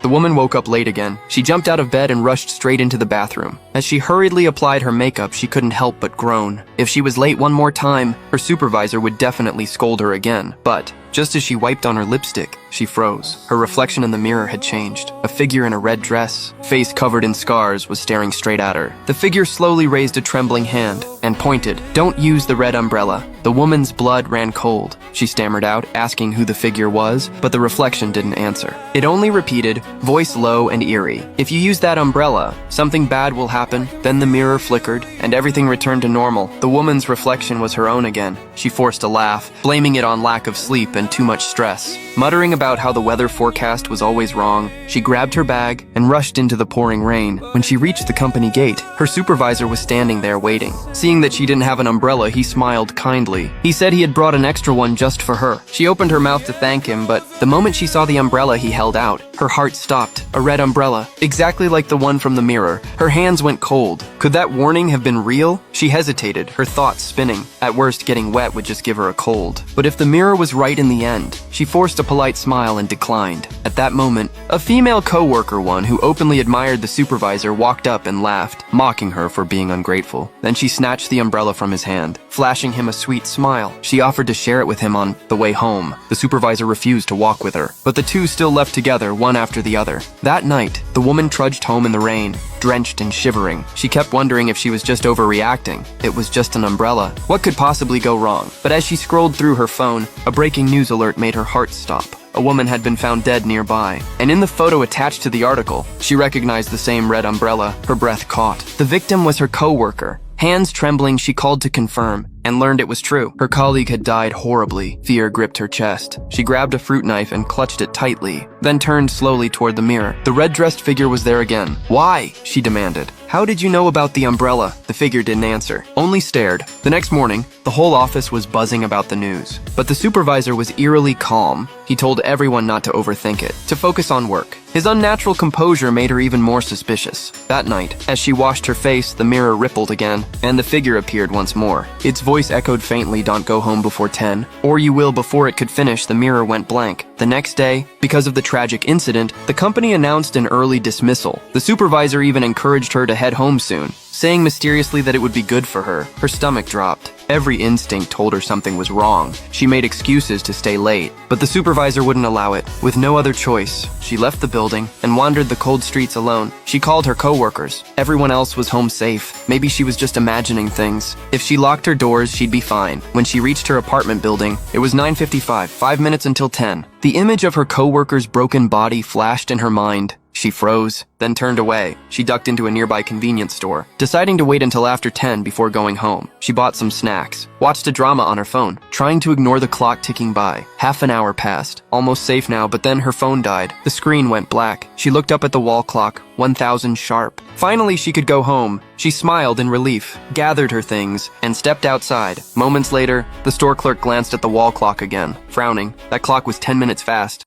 The woman woke up late again. She jumped out of bed and rushed straight into the bathroom. As she hurriedly applied her makeup, she couldn't help but groan. If she was late one more time, her supervisor would definitely scold her again. But just as she wiped on her lipstick, she froze. Her reflection in the mirror had changed. A figure in a red dress, face covered in scars, was staring straight at her. The figure slowly raised a trembling hand and pointed. "Don't use the red umbrella." The woman's blood ran cold. She stammered out, asking who the figure was, but the reflection didn't answer. It only repeated, voice low and eerie. "If you use that umbrella, something bad will happen." Then the mirror flickered, and everything returned to normal. The woman's reflection was her own again. She forced a laugh, blaming it on lack of sleep and too much stress. Muttering about how the weather forecast was always wrong, she grabbed her bag and rushed into the pouring rain. When she reached the company gate, her supervisor was standing there waiting. Seeing that she didn't have an umbrella, he smiled kindly. He said he had brought an extra one just for her. She opened her mouth to thank him, but the moment she saw the umbrella he held out, her heart stopped. A red umbrella, exactly like the one from the mirror. Her hands went cold. Could that warning have been real? She hesitated, her thoughts spinning. At worst, getting wet would just give her a cold. But if the mirror was right in the end, she forced a polite smile and declined. At that moment, a female co-worker, one who openly admired the supervisor, walked up and laughed, mocking her for being ungrateful. Then she snatched the umbrella from his hand, flashing him a sweet smile. She offered to share it with him on the way home. The supervisor refused to walk with her, but the two still left together, one after the other. That night, the woman trudged home in the rain, drenched and shivering. She kept wondering if she was just overreacting. It was just an umbrella. What could possibly go wrong? But as she scrolled through her phone, a breaking news alert made her heart stop. A woman had been found dead nearby, and in the photo attached to the article, she recognized the same red umbrella. Her breath caught. The victim was her co-worker. Hands trembling, she called to confirm, and learned it was true. Her colleague had died horribly. Fear gripped her chest. She grabbed a fruit knife and clutched it tightly, then turned slowly toward the mirror. The red-dressed figure was there again. "Why?" she demanded. "How did you know about the umbrella?" The figure didn't answer, only stared. The next morning, the whole office was buzzing about the news. But the supervisor was eerily calm. He told everyone not to overthink it, to focus on work. His unnatural composure made her even more suspicious. That night, as she washed her face, the mirror rippled again, and the figure appeared once more. Its voice echoed faintly, "Don't go home before 10, or you will." Before it could finish, the mirror went blank. The next day, because of the tragic incident, the company announced an early dismissal. The supervisor even encouraged her to head home soon, saying mysteriously that it would be good for her. Her stomach dropped. Every instinct told her something was wrong. She made excuses to stay late, but the supervisor wouldn't allow it. With no other choice, she left the building and wandered the cold streets alone. She called her co-workers. Everyone else was home safe. Maybe she was just imagining things. If she locked her doors, she'd be fine. When she reached her apartment building, it was 9:55, 5 minutes until 10. The image of her co-worker's broken body flashed in her mind. She froze, then turned away. She ducked into a nearby convenience store, deciding to wait until after 10 before going home. She bought some snacks, watched a drama on her phone, trying to ignore the clock ticking by. Half an hour passed, almost safe now, but then her phone died. The screen went black. She looked up at the wall clock, 1000 sharp. Finally, she could go home. She smiled in relief, gathered her things, and stepped outside. Moments later, the store clerk glanced at the wall clock again, frowning. That clock was 10 minutes fast.